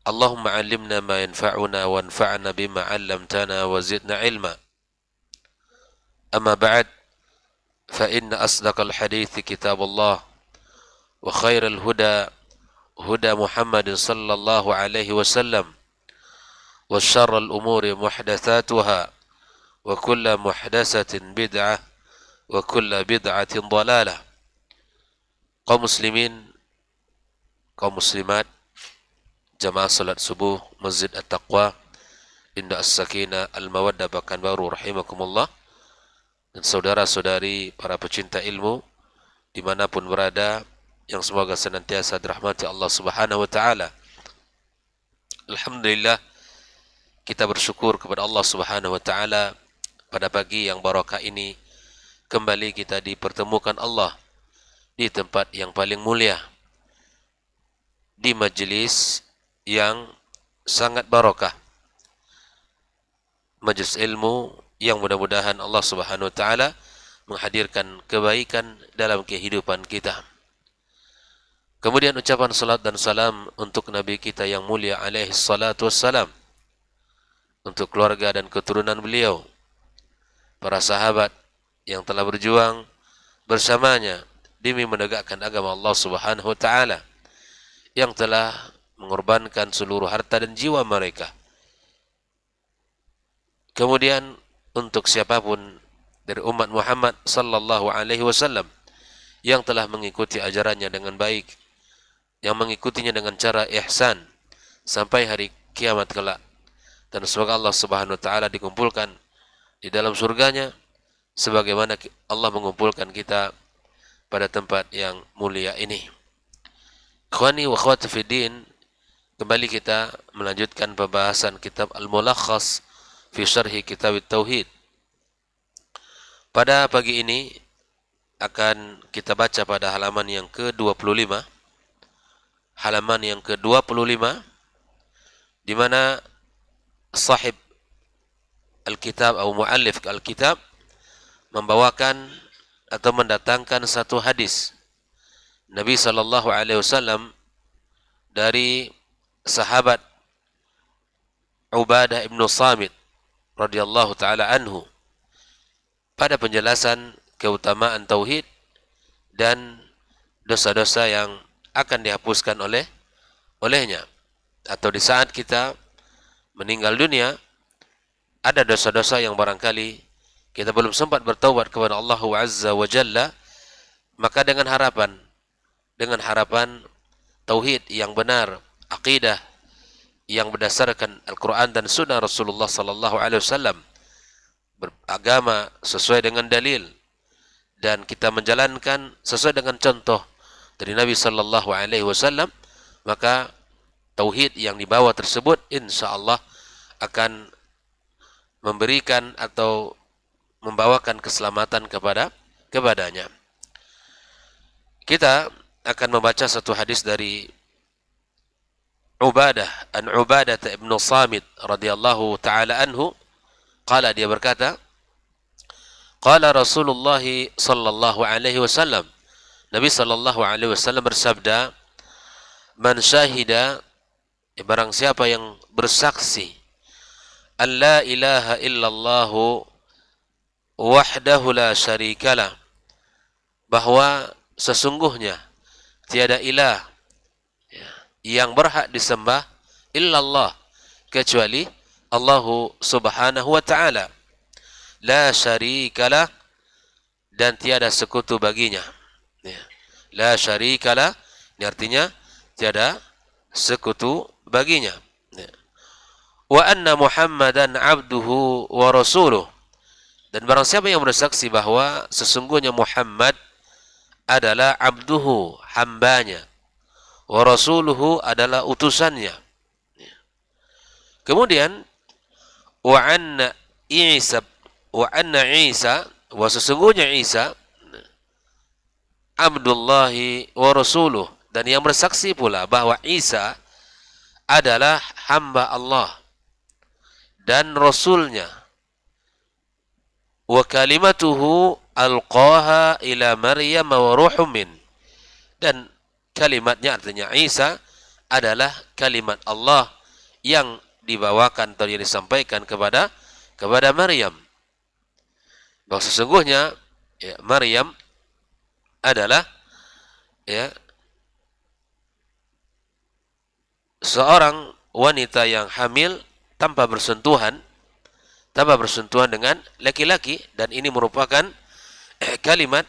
Allahumma 'allimna ma yanfa'una wanfa'na bima 'allamtana wa zidna 'ilma. Amma ba'd, fa inna asdaqal hadithi kitabullah wa khairal huda huda Muhammadin sallallahu alaihi wasallam wa syarral umuri muhdatsatuha wa kullu muhdatsatin bid'ah wa kullu bid'atin dhalalah. Kaum muslimin, kaum muslimat, jamaah salat subuh Masjid At-Taqwa Indah As-Sakinah Al-Mawaddah Pekanbaru rahimakumullah, dan saudara-saudari para pecinta ilmu dimanapun berada, yang semoga senantiasa dirahmati Allah Subhanahu wa taala. Alhamdulillah, kita bersyukur kepada Allah Subhanahu wa taala pada pagi yang barakah ini kembali kita dipertemukan Allah di tempat yang paling mulia, di majlis yang sangat barakah, majlis ilmu yang mudah-mudahan Allah Subhanahu wa taala menghadirkan kebaikan dalam kehidupan kita. Kemudian ucapan salat dan salam untuk Nabi kita yang mulia alaihi salatu wassalam, untuk keluarga dan keturunan beliau, para sahabat yang telah berjuang bersamanya demi menegakkan agama Allah Subhanahu wa taala, yang telah mengorbankan seluruh harta dan jiwa mereka. Kemudian untuk siapapun dari umat Muhammad sallallahu alaihi wasallam yang telah mengikuti ajarannya dengan baik, yang mengikutinya dengan cara ihsan sampai hari kiamat kelak, dan semoga Allah Subhanahu wa taala dikumpulkan di dalam surganya sebagaimana Allah mengumpulkan kita pada tempat yang mulia ini. Ikhwani wa akhwati fi din, kembali kita melanjutkan pembahasan kitab Al-Mulakhas fi Syarhi Kitab Tauhid. Pada pagi ini akan kita baca pada halaman yang ke-25, halaman yang ke-25, di mana sahib Al-Kitab atau muallif Al-Kitab membawakan atau mendatangkan satu hadis Nabi sallallahu alaihi wasallam dari sahabat Ubadah ibn Samit radhiyallahu taala anhu pada penjelasan keutamaan tauhid dan dosa-dosa yang akan dihapuskan olehnya, atau di saat kita meninggal dunia ada dosa-dosa yang barangkali kita belum sempat bertaubat kepada Allah Azza wa Jalla, maka dengan harapan tauhid yang benar, akidah yang berdasarkan Al-Quran dan Sunnah Rasulullah sallallahu alaihi wasallam, beragama sesuai dengan dalil, dan kita menjalankan sesuai dengan contoh dari Nabi sallallahu alaihi wasallam, maka tauhid yang dibawa tersebut insyaallah akan memberikan atau membawakan keselamatan kepadanya. Kita akan membaca satu hadis dari Ubadah ibn Samit radhiyallahu taala anhu. Qala, dia berkata, qala Rasulullah sallallahu alaihi wasallam, Nabi sallallahu alaihi wasallam bersabda, man syahida, barang siapa yang bersaksi, an la ilaha illallah wahdahu la syarikalah, bahwa sesungguhnya tiada ilah yang berhak disembah illallah, kecuali Allah Subhanahu wa taala, la syarikalah, dan tiada sekutu baginya. La syarikalah ini artinya tiada sekutu baginya. Wa anna Muhammadan abduhu wa rasuluh, dan barang siapa yang bersaksi bahwa sesungguhnya Muhammad adalah abduhu, hambanya, wa rasuluhu adalah utusannya. Kemudian wa anna Isa, wa sesungguhnya Isa abdullahi wa rasuluh, dan yang bersaksi pula bahwa Isa adalah hamba Allah dan Rasulnya. Wa kalimatuhu alqaha ila Maryam wa ruhum min, dan kalimatnya artinya Isa adalah kalimat Allah yang dibawakan atau yang disampaikan kepada Maryam. Bahwa sesungguhnya ya, Maryam adalah ya seorang wanita yang hamil tanpa bersentuhan dengan laki-laki, dan ini merupakan kalimat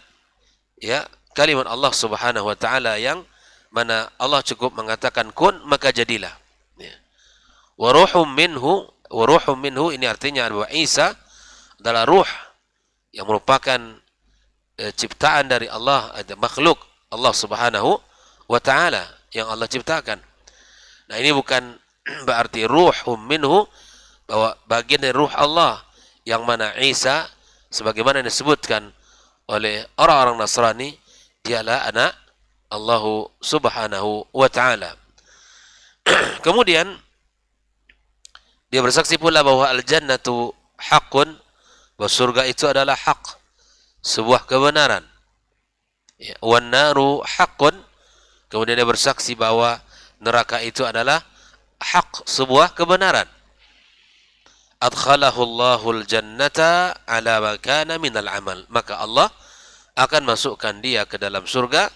ya kalimat Allah Subhanahu wa taala yang mana Allah cukup mengatakan kun maka jadilah. Ya. Wa ruhum minhu ini artinya bahwa Isa adalah ruh yang merupakan ciptaan dari Allah, makhluk Allah Subhanahu wa taala yang Allah ciptakan. Nah, ini bukan berarti ruhum minhu bahwa bagian dari ruh Allah yang mana Isa sebagaimana disebutkan oleh orang-orang Nasrani dialah anak Allah Subhanahu wa taala. Kemudian dia bersaksi pula bahwa al-jannatu haqqun, bahwa surga itu adalah hak, sebuah kebenaran. Ya, wan naru haqqun, kemudian dia bersaksi bahwa neraka itu adalah hak, sebuah kebenaran. Adkhalahu Allahul jannata ala ma kana minal amal, maka Allah akan masukkan dia ke dalam surga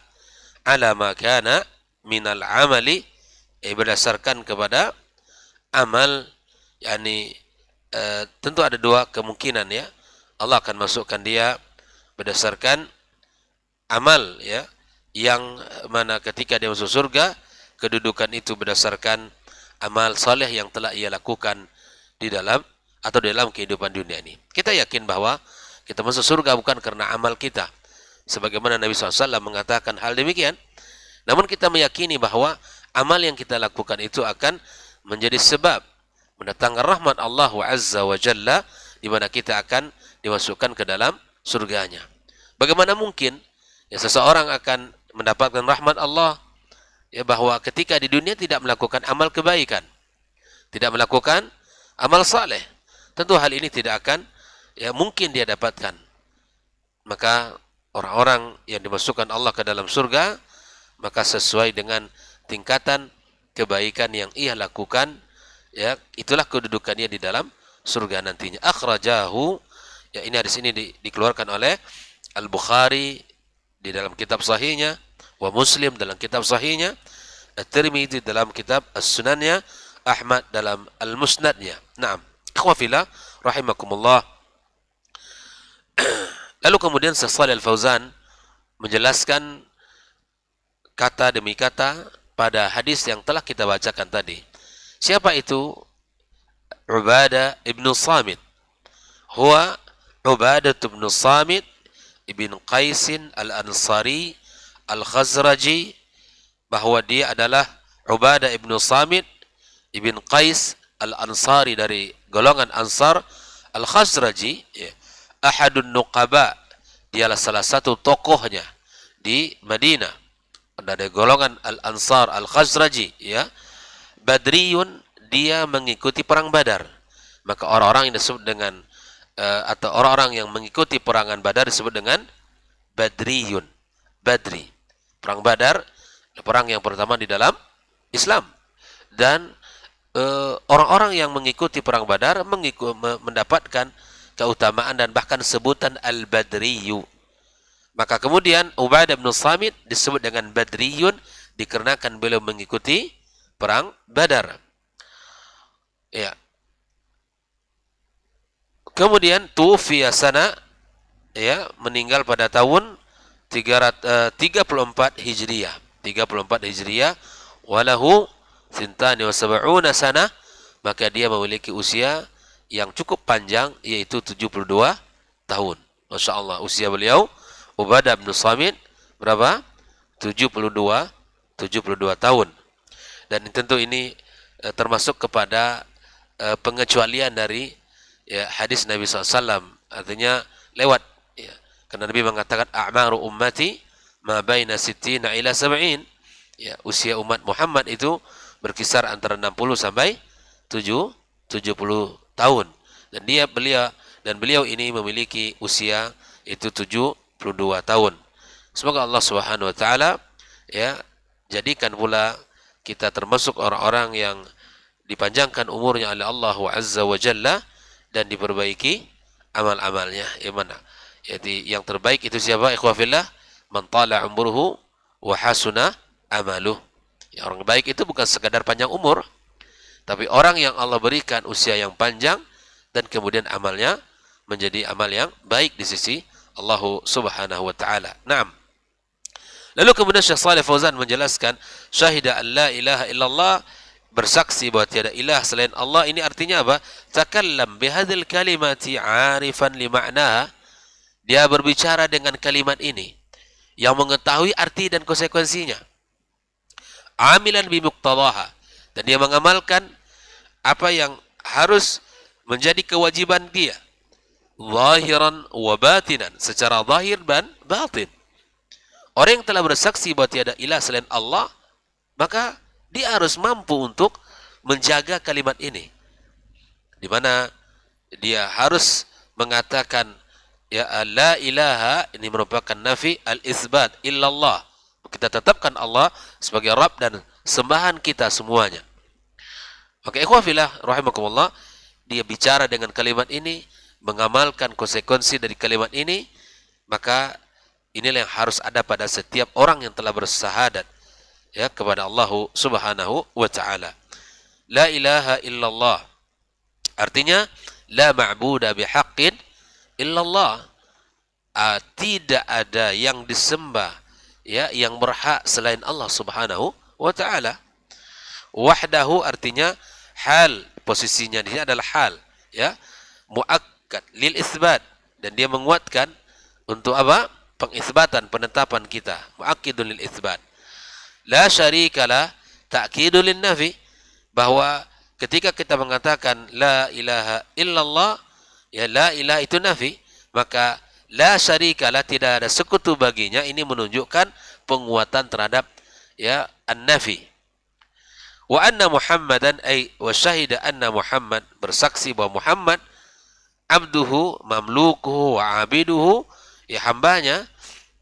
ala ma kana minal amali, berdasarkan kepada amal, yakni tentu ada dua kemungkinan ya. Allah akan masukkan dia berdasarkan amal ya, yang mana ketika dia masuk surga kedudukan itu berdasarkan amal saleh yang telah ia lakukan di dalam kehidupan dunia ini. Kita yakin bahwa kita masuk surga bukan karena amal kita, sebagaimana Nabi SAW mengatakan hal demikian. Namun kita meyakini bahwa amal yang kita lakukan itu akan menjadi sebab mendatangkan rahmat Allah Azza wa Jalla, di mana kita akan dimasukkan ke dalam surganya. Bagaimana mungkin ya seseorang akan mendapatkan rahmat Allah ya bahwa ketika di dunia tidak melakukan amal kebaikan, tidak melakukan amal saleh? Tentu hal ini tidak akan ya mungkin dia dapatkan. Maka orang-orang yang dimasukkan Allah ke dalam surga, maka sesuai dengan tingkatan kebaikan yang ia lakukan, ya itulah kedudukannya di dalam surga nantinya. Akhrajahu, ya ini hadis ini dikeluarkan oleh Al-Bukhari di dalam kitab sahihnya, wa Muslim dalam kitab sahihnya, At-Tirmidzi dalam kitab As-Sunannya, Ahmad dalam Al-Musnadnya. Naam, ikhwafillah rahimakumullah. Lalu kemudian Syekh Shalih Al-Fauzan menjelaskan kata demi kata pada hadis yang telah kita bacakan tadi. Siapa itu Ubadah ibnu Samit? Huwa Ubadah ibnu Samit ibn Qaisin al-Ansari al-Khazraji, bahwa dia adalah Ubadah ibnu Samit ibn Qais al-Ansari dari golongan Ansar, al-Khazraji, ya. Ahadun Nuqaba, dialah salah satu tokohnya di Madinah dari golongan al-Ansar al-Khazraji, ya. Badriyun, dia mengikuti perang Badar. Maka orang-orang yang disebut dengan atau orang-orang yang mengikuti perangan Badar disebut dengan Badriyun. Badri. Perang Badar, perang yang pertama di dalam Islam. Dan orang-orang yang mengikuti perang Badar mendapatkan keutamaan dan bahkan sebutan Al-Badriyu. Maka kemudian Ubadah bin Samit disebut dengan Badriyun dikarenakan beliau mengikuti perang Badar. Ya. Kemudian tufiya sana, ya, meninggal pada tahun 34 Hijriyah. 34 Hijriyah, walahu sintani wa sab'una sana, maka dia memiliki usia yang cukup panjang, yaitu 72 tahun. Masya Allah, usia beliau Ubadah bin Samit berapa? 72 tahun. Dan tentu ini termasuk kepada pengecualian dari ya, hadis Nabi SAW, artinya lewat ya. Karena Nabi mengatakan a'maru ummati ma baina sittina ila sab'in, ya, usia umat Muhammad itu berkisar antara 60 sampai 70 tahun. Dan beliau ini memiliki usia itu 72 tahun. Semoga Allah Subhanahu wa taala ya jadikan pula kita termasuk orang-orang yang dipanjangkan umurnya oleh Allah Azza wa Jalla dan diperbaiki amal-amalnya. Yang mana? Jadi yang terbaik itu siapa? Ikhwafillah, man tala umruhu wa hasuna amaluh. Ya, orang baik itu bukan sekadar panjang umur, tapi orang yang Allah berikan usia yang panjang dan kemudian amalnya menjadi amal yang baik di sisi Allah Subhanahu wa taala. Naam. Lalu kemudian Syekh Shalih Fauzan menjelaskan, syahida an la ilaha illallah, bersaksi bahwa tiada ilah selain Allah. Ini artinya apa? Takallam bihadzal kalimati 'arifan li ma'naha. Dia berbicara dengan kalimat ini yang mengetahui arti dan konsekuensinya. Amilan bi muqtadaha, dan dia mengamalkan apa yang harus menjadi kewajiban dia. Zahiran wa batinan, secara zahir dan batin. Orang yang telah bersaksi bahwa tiada ilah selain Allah, maka dia harus mampu untuk menjaga kalimat ini. Di mana dia harus mengatakan ya la ilaha, ini merupakan nafi al-isbat illallah. Kita tetapkan Allah sebagai Rabb dan sembahan kita semuanya. Maka ikhwafillah rahimakumullah, dia bicara dengan kalimat ini, mengamalkan konsekuensi dari kalimat ini, maka inilah yang harus ada pada setiap orang yang telah bersahadat ya kepada Allah Subhanahu wa taala. La ilaha illallah artinya la ma'budu bihaqqin illallah. Tidak ada yang disembah ya yang berhak selain Allah Subhanahu wa taala. Wahdahu artinya hal, posisinya di sini adalah hal ya, muakkad lil isbat, dan dia menguatkan untuk apa? Pengisbatan, penetapan kita. Muakkidun lil isbat. La syarikalah, ta'kidun lin nafi, bahwa ketika kita mengatakan la ilaha illallah, ya la ilaha itu nafi, maka la syarikalah, tidak ada sekutu baginya, ini menunjukkan penguatan terhadap ya an-nafi. Wa anna Muhammadan ay wa syahida anna Muhammad, bersaksi bahwa Muhammad abduhu mamlukuhu wa abiduhu, ya hambanya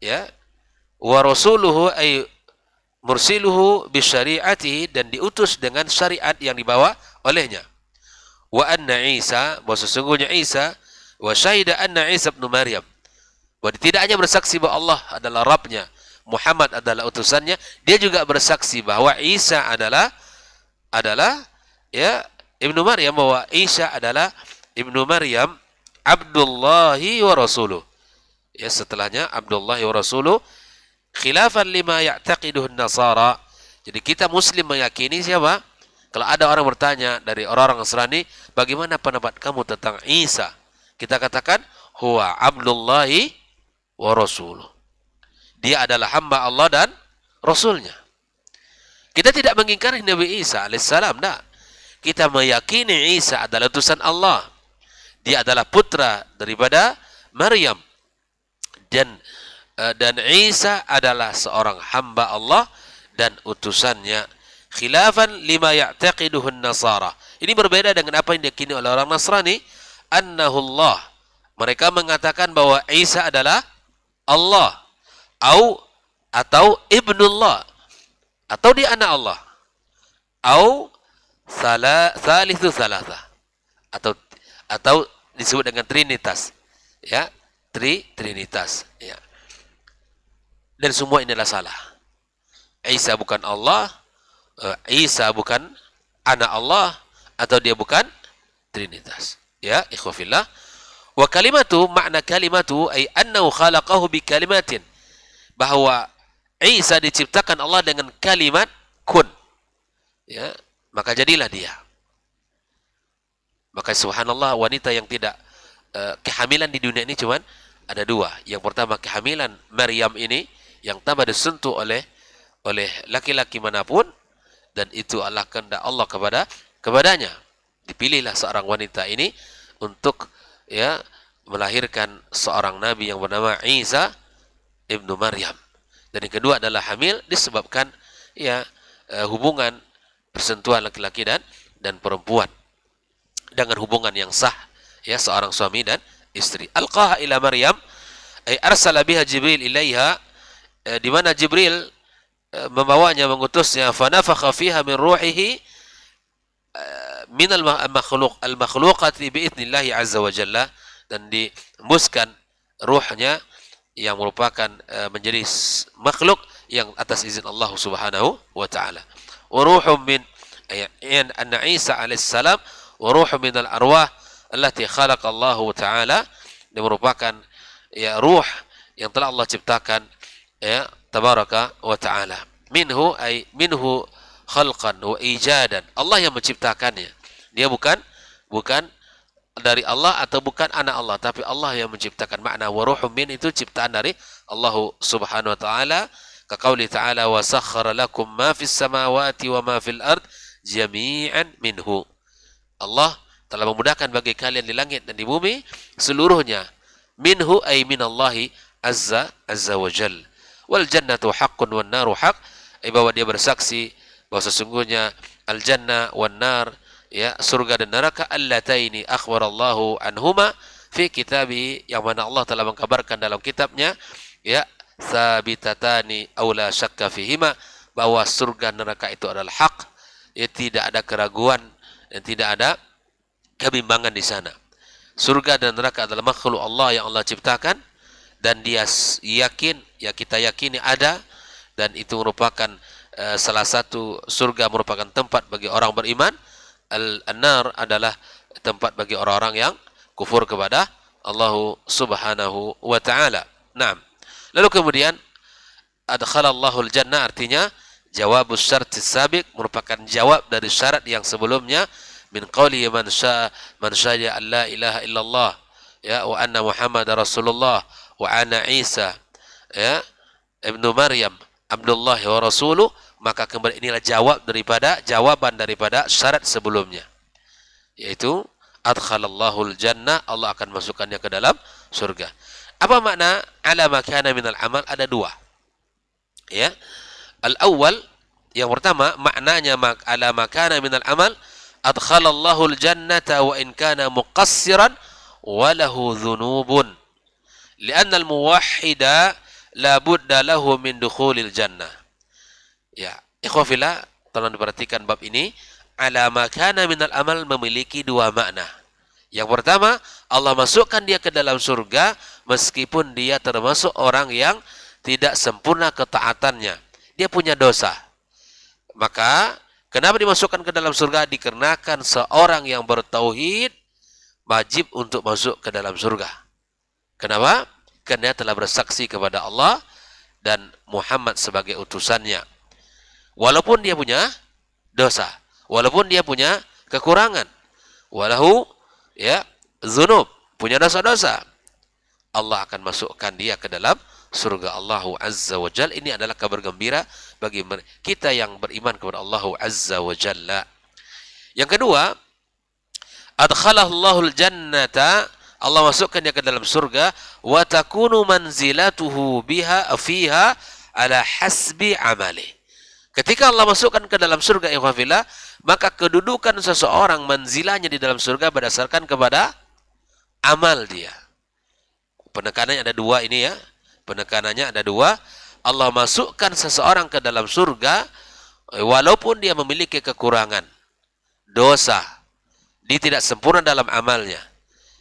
ya, wa rasuluhu ay mursiluhu bi syari'atihi, dan diutus dengan syariat yang dibawa olehnya. Wa anna Isa, bahwa sesungguhnya Isa, wa syahida anna Isa ibn Maryam, bahwa tidak hanya bersaksi bahwa Allah adalah Rabbnya, Muhammad adalah utusannya, dia juga bersaksi bahwa Isa adalah ya ibnu Maryam, bahwa Isa adalah ibnu Maryam, Abdullahi wa rasuluh. Ya, setelahnya Abdullahi wa rasuluh, khilafan lima ya'taqiduhu an-nasara. Jadi kita muslim meyakini siapa? Kalau ada orang bertanya dari orang-orang Nasrani, bagaimana pendapat kamu tentang Isa? Kita katakan huwa Abdullahi wa rasuluh. Dia adalah hamba Allah dan rasulnya. Kita tidak mengingkari Nabi Isa alaihissalam, nah. Kita meyakini Isa adalah utusan Allah. Dia adalah putra daripada Maryam. Dan Isa adalah seorang hamba Allah dan utusannya. Khilafan lima ya'taqiduhu an-nasara. Ini berbeda dengan apa yang diyakini oleh orang Nasrani. Annahullah, mereka mengatakan bahwa Isa adalah Allah, atau ibnullah, atau dia anak Allah, thalithu thalatha, atau disebut dengan trinitas ya, trinitas ya. Dan semua ini adalah salah. Isa bukan Allah, Isa bukan anak Allah, atau dia bukan trinitas ya ikhwafillah. Wa kalimatu, makna kalimatu ay annahu khalaqahu bi kalimatin, bahwa Isa diciptakan Allah dengan kalimat kun ya, maka jadilah dia. Maka subhanallah, wanita yang tidak kehamilan di dunia ini cuman ada dua. Yang pertama, kehamilan Maryam ini yang tanpa disentuh oleh laki-laki manapun, dan itu adalah kehendak Allah kepadanya. Dipilihlah seorang wanita ini untuk ya melahirkan seorang nabi yang bernama Isa ibnu Maryam. Dan yang kedua adalah hamil disebabkan ya hubungan persentuhan laki-laki dan perempuan dengan hubungan yang sah ya, seorang suami dan istri. Alqaha ila Maryam ay arsala biha Jibril ilaiha, di mana Jibril membawanya, mengutusnya, fanafakha fiha min ruhihi min al-makhluqati bi'idnillahi azza wa jalla, dan dihembuskan ruhnya yang merupakan menjadi makhluk yang atas izin Allah Subhanahu wa taala. Wa ruhum min anna Isa alaihissalam wa ruhum min al-arwah allati khalaqa Allah taala, yang merupakan ya ruh yang telah Allah ciptakan ya tabaraka wa taala. Minhu ay minhu khalqan wa ijadan. Allah yang menciptakannya. Dia bukan dari Allah atau bukan anak Allah, tapi Allah yang menciptakan. Makna wa ruhum min itu ciptaan dari Allah Subhanahu wa taala. Ka qauli ta'ala wa sakhkhara lakum ma fis samawati wa ma fil ard jami'an minhu. Allah telah memudahkan bagi kalian di langit dan di bumi seluruhnya. Minhu ay minallahi azza wa jal. Wal jannatu haqqun wan naru haqq, bahwa dia bersaksi bahwa sesungguhnya al jannah wan nar, ya surga dan neraka, allataini akhbarallahu anhuma fi kitabi, yang mana Allah telah mengkabarkan dalam kitabnya, ya sabitatani aw la syakka fihima, bahwa surga neraka itu adalah hak, ya tidak ada keraguan dan tidak ada kebimbangan di sana. Surga dan neraka adalah makhluk Allah yang Allah ciptakan, dan dia yakin, ya kita yakini ada, dan itu merupakan salah satu surga merupakan tempat bagi orang beriman. An-nar adalah tempat bagi orang-orang yang kufur kepada Allah Subhanahu wa taala. Naam. Lalu kemudian adkhalallahu al-jannah, artinya jawabus syartis sabiq, merupakan jawab dari syarat yang sebelumnya, min qawli man syahida an la ilaha illallah ya wa anna muhammadar rasulullah wa ana Isa ya ibnu Maryam Abdullah wa rasuluh, maka kembali inilah jawaban daripada syarat sebelumnya, yaitu adkhalallahu al-jannah, Allah akan masukkannya ke dalam surga. Apa makna ala ma kana minal amal? Ada dua. Ya. Al-awwal, yang pertama maknanya ala ma kana minal amal, adkhalallahu al-jannata wa in kana muqassiran wa lahu dhunubun. Lianna al-muwahhida la budda lahu min dukhulil jannah. Ya, ikhwafillah, tolong diperhatikan bab ini. Ala ma kana minal amal memiliki dua makna. Yang pertama, Allah masukkan dia ke dalam surga meskipun dia termasuk orang yang tidak sempurna ketaatannya. Dia punya dosa. Maka, kenapa dimasukkan ke dalam surga? Dikarenakan seorang yang bertauhid wajib untuk masuk ke dalam surga. Kenapa? Karena dia telah bersaksi kepada Allah dan Muhammad sebagai utusannya. Walaupun dia punya dosa, walaupun dia punya kekurangan, walahu ya dzunub, punya dosa-dosa, Allah akan masukkan dia ke dalam surga Allah Azza wa Jalla. Ini adalah kabar gembira bagi kita yang beriman kepada Allah Azza wa Jalla. Yang kedua, adkhalahul jannata, Allah masukkan dia ke dalam surga, wa takunu manzilatuhu biha fiha ala hasbi amali. Ketika Allah masukkan ke dalam surga, ikhwafillah, maka kedudukan seseorang manzilahnya di dalam surga berdasarkan kepada amal dia. Penekanannya ada dua ini ya. Penekanannya ada dua. Allah masukkan seseorang ke dalam surga walaupun dia memiliki kekurangan, dosa, dia tidak sempurna dalam amalnya.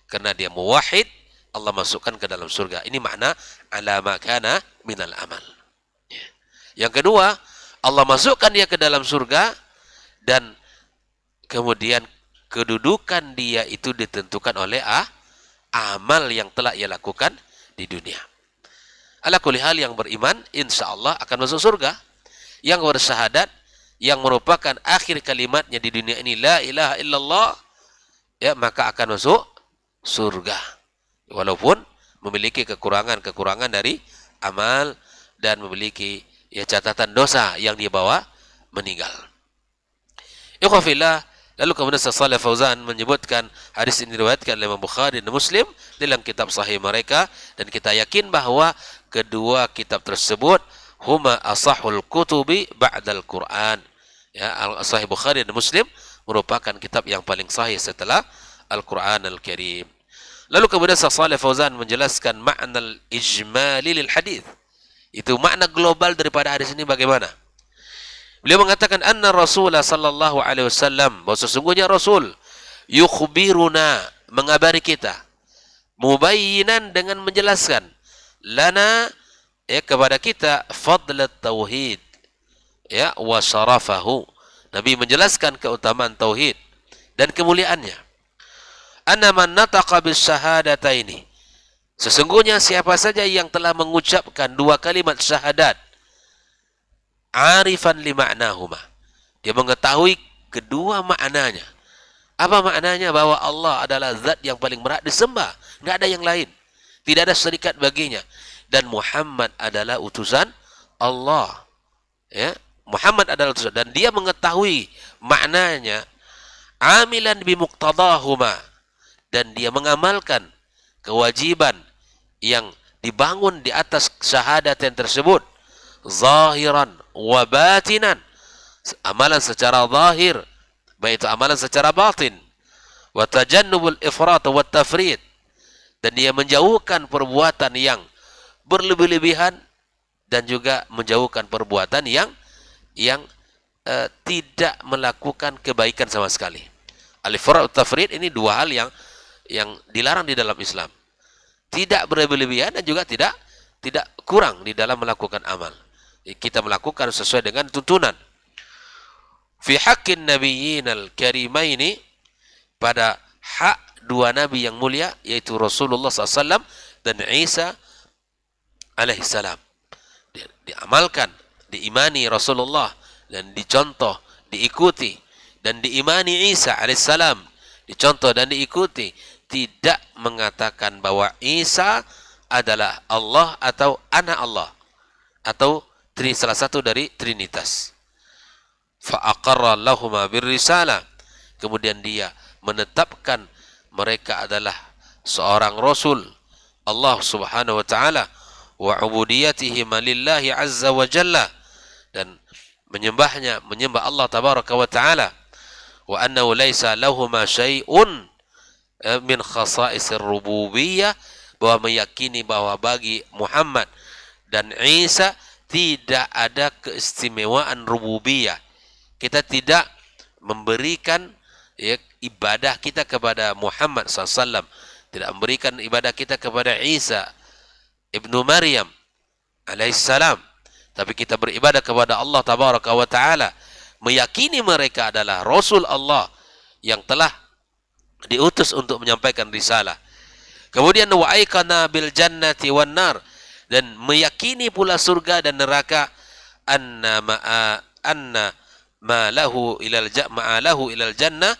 Karena dia muwahhid, Allah masukkan ke dalam surga. Ini makna ala ma kana minal amal. Yang kedua, Allah masukkan dia ke dalam surga dan kemudian kedudukan dia itu ditentukan oleh amal yang telah ia lakukan di dunia. Ala kulli hal, yang beriman insya Allah akan masuk surga. Yang bersyahadat, yang merupakan akhir kalimatnya di dunia ini la ilaha illallah, ya maka akan masuk surga. Walaupun memiliki kekurangan dari amal dan memiliki ya catatan dosa yang dia bawa meninggal. Ikhwafillah, lalu kemudian Shalih Fauzan menyebutkan hadis ini diriwayatkan oleh Imam Bukhari dan Muslim dalam kitab sahih mereka, dan kita yakin bahwa kedua kitab tersebut huma asahul kutubi ba'dal Quran. Ya, Sahih Bukhari dan Muslim merupakan kitab yang paling sahih setelah Al-Quran Al-Karim. Lalu kemudian Shalih Fauzan menjelaskan makna ijmali lil hadis. Itu makna global daripada hadis ini bagaimana? Beliau mengatakan anna Rasulullah sallallahu alaihi wasallam, bahwa sesungguhnya Rasul yukhbiruna, mengabari kita, mubayyinan, dengan menjelaskan, lana, ya, kepada kita, fadlat tauhid, ya, wa syarafahu. Nabi menjelaskan keutamaan tauhid dan kemuliaannya. Anna man nataqa bis syahadataini, sesungguhnya siapa saja yang telah mengucapkan dua kalimat syahadat, arifan li ma'nahuma, dia mengetahui kedua maknanya. Apa maknanya? Bahwa Allah adalah zat yang paling berhak disembah, enggak ada yang lain, tidak ada serikat baginya, dan Muhammad adalah utusan Allah, ya, Muhammad adalah utusan, dan dia mengetahui maknanya, amilan bi muqtadahuma, dan dia mengamalkan kewajiban yang dibangun di atas syahadat yang tersebut, zahiran wa batinan, amalan secara zahir, baik itu amalan secara batin, wa tajannubul ifrat wa tafrid, dan dia menjauhkan perbuatan yang berlebih-lebihan dan juga menjauhkan perbuatan yang tidak melakukan kebaikan sama sekali. Al-ifrat wa tafrid ini dua hal yang dilarang di dalam Islam. Tidak berlebih-lebihan dan juga tidak kurang di dalam melakukan amal. Kita melakukan sesuai dengan tuntunan. Fi haqqin nabiyyin al-karimaini, pada hak dua nabi yang mulia, yaitu Rasulullah SAW dan Isa alaihissalam. Diamalkan, diimani Rasulullah, dan dicontoh, diikuti, dan diimani Isa alaihissalam, dicontoh dan diikuti. Tidak mengatakan bahwa Isa adalah Allah atau anak Allah, atau salah satu dari Trinitas. Fa'aqarra lahuma birrisalah, kemudian dia menetapkan mereka adalah seorang Rasul Allah subhanahu wa ta'ala, wa ubudiyatihim lillahi azza wa jalla, dan menyembah Allah tabaraka wa ta'ala, wa annahu laisa lahuma syai'un min khasa'isir rububiyah, bahwa meyakini bahwa bagi Muhammad dan Isa tidak ada keistimewaan rububiyah. Kita tidak memberikan, ya, ibadah kita kepada Muhammad SAW, tidak memberikan ibadah kita kepada Isa ibnu Maryam alaihissalam, tapi kita beribadah kepada Allah tabaraka wa ta'ala, meyakini mereka adalah Rasul Allah yang telah diutus untuk menyampaikan risalah. Kemudian wa aikana bil jannati wan nar, dan meyakini pula surga dan neraka, anna ma'alahu ilal jannah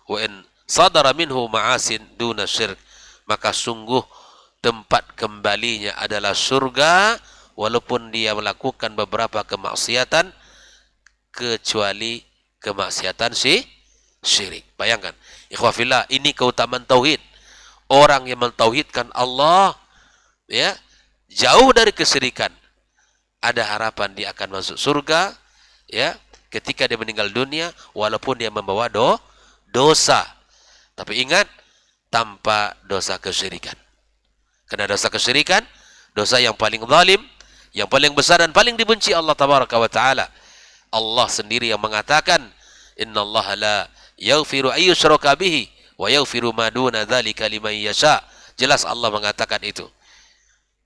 wa in sadara minhu ma'asin duna syirk, maka sungguh tempat kembalinya adalah surga walaupun dia melakukan beberapa kemaksiatan kecuali kemaksiatan syirik. Bayangkan, ikhwafillah, ini keutamaan tauhid. Orang yang mentauhidkan Allah, ya, jauh dari kesyirikan, ada harapan dia akan masuk surga, ya, ketika dia meninggal dunia, walaupun dia membawa dosa. Tapi ingat, tanpa dosa kesyirikan. Karena dosa kesyirikan, dosa yang paling zalim, yang paling besar dan paling dibenci Allah tabaraka wa ta'ala. Allah sendiri yang mengatakan, innallaha la yaghfiru ayyushraka bihi wa yaghfiru ma duna dzalika liman yasha. Jelas Allah mengatakan itu.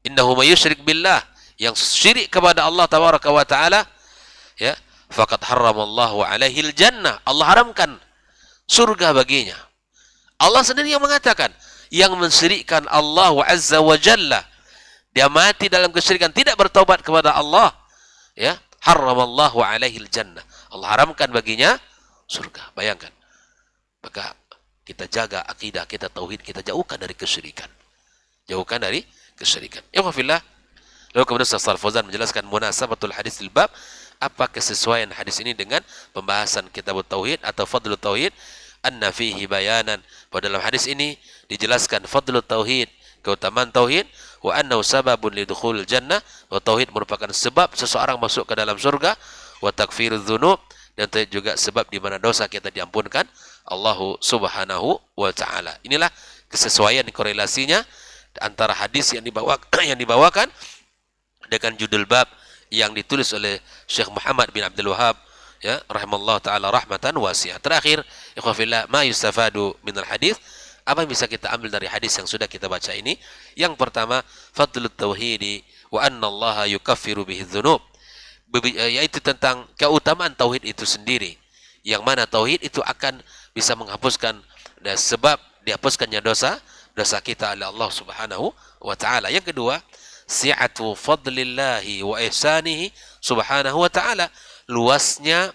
Innahu may yusyrik billah, yang syirik kepada Allah tabaraka wa ta'ala, ya, faqad harramallahu alaihil jannah, Allah haramkan surga baginya. Allah sendiri yang mengatakan, yang mensyirikkan Allah azza wa jalla, dia mati dalam kesyirikan, tidak bertaubat kepada Allah, ya, harramallahu alaihil jannah, Allah haramkan baginya surga. Bayangkan. Maka kita jaga akidah kita, tauhid kita, jauhkan dari kesyirikan. Jauhkan dari kesyirikan. Ya wafillah. Lalu kemudian Ustaz Shalih Fauzan menjelaskan munasabatul hadis lil bab, apa kesesuaian hadis ini dengan pembahasan kitab tauhid atau fadlul tauhid. Anna fihi bayanan, pada dalam hadis ini dijelaskan fadlul tauhid, keutamaan tauhid, wa annahu sababun lidukhulil jannah, wa tauhid merupakan sebab seseorang masuk ke dalam surga, wa takfirudz dzunub, dan juga sebab di mana dosa kita diampunkan Allah subhanahu wa ta'ala. Inilah kesesuaian korelasinya antara hadis yang dibawakan dengan judul bab yang ditulis oleh Syekh Muhammad bin Abdul Wahab Ya, rahimallahu taala rahmatan wasi'ah. Terakhir, ikhwah fillah, ma yustafadu minal hadis. Apa yang bisa kita ambil dari hadis yang sudah kita baca ini? Yang pertama, fadlut tauhidi wa anna Allah yukaffiru bihi dzunub. Yaitu tentang keutamaan tauhid itu sendiri. Yang mana tauhid itu akan bisa menghapuskan, dan sebab dihapuskannya dosa kita oleh Allah Subhanahu wa taala. Yang kedua, si'atu fadlillahi wa ihsanihi subhanahu wa ta'ala, luasnya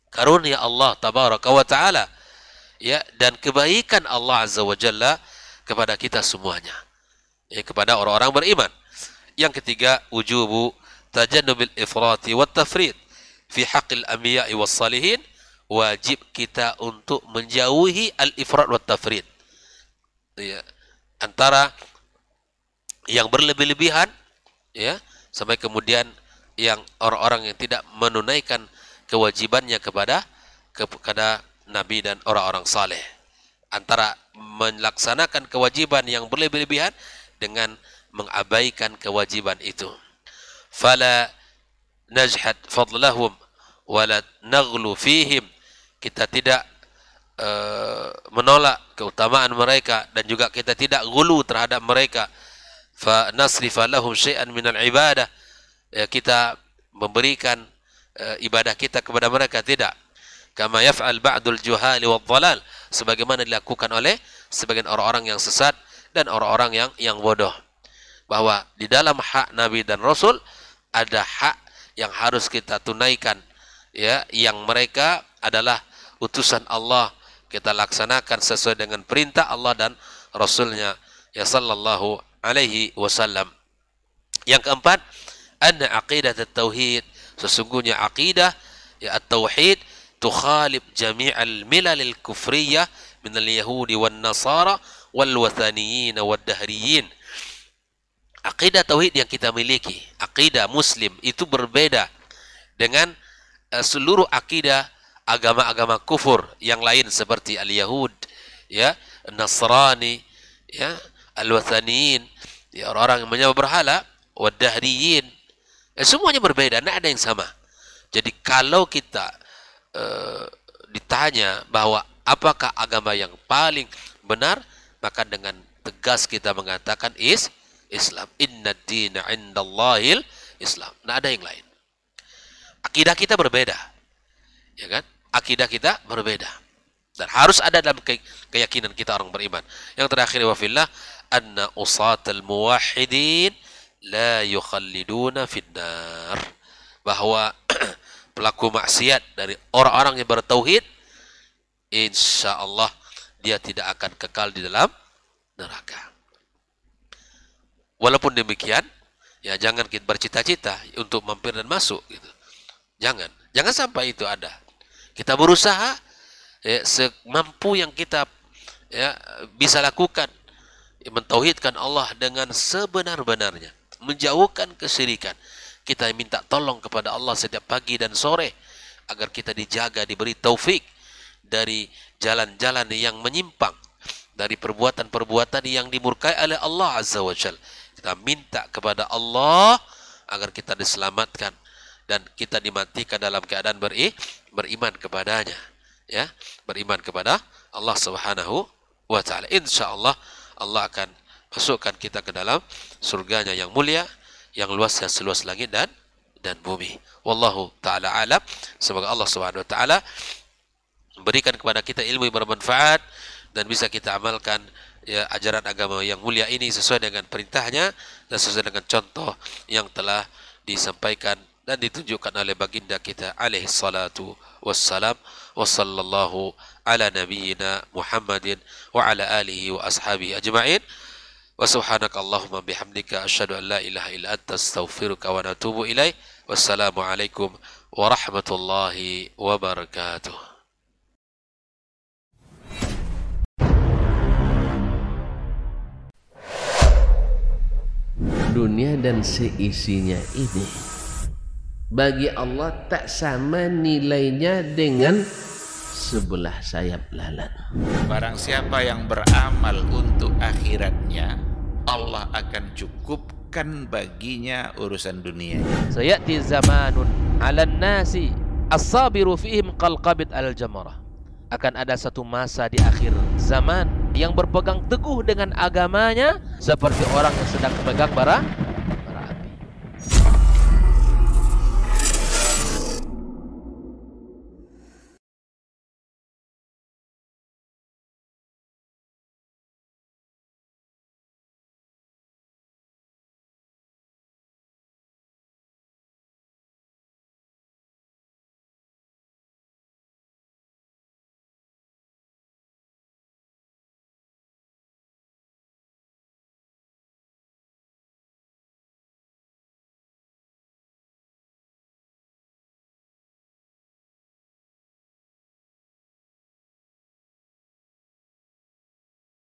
karunia Allah tabaraka wa ta'ala, ya, dan kebaikan Allah azza wa jalla kepada kita semuanya, ya, kepada orang-orang beriman. Yang ketiga, wujubu tajannubil ifrati wat tafrid fi haqqil anbiya'i was salihin, wajib kita untuk menjauhi al-ifrat wat tafrid, ya, antara yang berlebih-lebihan, ya, sampai kemudian yang orang-orang yang tidak menunaikan kewajibannya kepada Nabi dan orang-orang saleh, antara melaksanakan kewajiban yang berlebih-lebihan dengan mengabaikan kewajiban itu. Fala najhad fadlahum wala naghlu fihim, kita tidak menolak keutamaan mereka dan juga kita tidak gulu terhadap mereka. Fa nasrifa lahum syai'an minal ibadah, ya, kita memberikan ibadah kita kepada mereka, tidak. Kama yaf'al ba'dul juhali wad dhalal, sebagaimana dilakukan oleh sebagian orang-orang yang sesat dan orang-orang yang bodoh. Bahwa di dalam hak Nabi dan Rasul ada hak yang harus kita tunaikan, ya, yang mereka adalah utusan Allah, kita laksanakan sesuai dengan perintah Allah dan Rasulnya, ya, sallallahu alaihi wasallam. Yang keempat, anna aqidah at-tauhid, sesungguhnya aqidah, ya, at-tauhid tukhalib jami'al milal al-kufriyah min al-yahudi wan nasara wal wathaniyin wad dahriyin. Aqidah tauhid yang kita miliki, aqidah muslim, itu berbeda dengan seluruh aqidah agama-agama kufur yang lain seperti al-yahud, ya, nasrani, ya, al-wathaniyin, ya, orang-orang yang menyembah berhala, wad-dahriyin, semuanya berbeda, tidak ada yang sama. Jadi kalau kita ditanya bahwa apakah agama yang paling benar, maka dengan tegas kita mengatakan Islam. Inna dina indallahil Islam. Tidak ada yang lain. Akidah kita berbeda, ya kan? Akidah kita berbeda. Dan harus ada dalam keyakinan kita orang beriman. Yang terakhir, wa fillah, anna usatal muwahhidin la yukhalliduna finnar, bahwa pelaku maksiat dari orang-orang yang bertauhid, insya Allah dia tidak akan kekal di dalam neraka. Walaupun demikian, ya, jangan kita bercita-cita untuk mampir dan masuk, gitu. Jangan sampai itu ada. Kita berusaha, ya, semampu yang kita, ya, bisa lakukan, ya, mentauhidkan Allah dengan sebenar-benarnya, menjauhkan kesyirikan. Kita minta tolong kepada Allah setiap pagi dan sore agar kita dijaga, diberi taufik dari jalan-jalan yang menyimpang, dari perbuatan-perbuatan yang dimurkai oleh Allah Azza wa Jalla. Kita minta kepada Allah agar kita diselamatkan dan kita dimatikan dalam keadaan beriman kepadanya, ya, beriman kepada Allah Subhanahu wa taala. Insyaallah Allah akan masukkan kita ke dalam surganya yang mulia, yang luasnya seluas langit dan bumi. Wallahu taala alam. Semoga Allah Subhanahu wa taala memberikan kepada kita ilmu yang bermanfaat dan bisa kita amalkan, ya, ajaran agama yang mulia ini sesuai dengan perintahnya dan sesuai dengan contoh yang telah disampaikan dan ditunjukkan oleh baginda kita alaihi salatu wassalam. Wa sallallahu ala nabiyyina Muhammadin wa ala alihi wa ashabihi ajma'in. Wa subhanaka Allahumma bihamdika asyhadu an la ilaha illa anta astaghfiruka wa atubu ilaik. Wassalamu alaikum warahmatullahi wabarakatuh. Dunia dan seisinya ini bagi Allah tak sama nilainya dengan sebelah sayap lalat. Barang siapa yang beramal untuk akhiratnya, Allah akan cukupkan baginya urusan dunia. Sayati zamanun 'alan nasi As-sabiru fihim qalqabid al-jamarah. Akan ada satu masa di akhir zaman yang berpegang teguh dengan agamanya seperti orang yang sedang memegang bara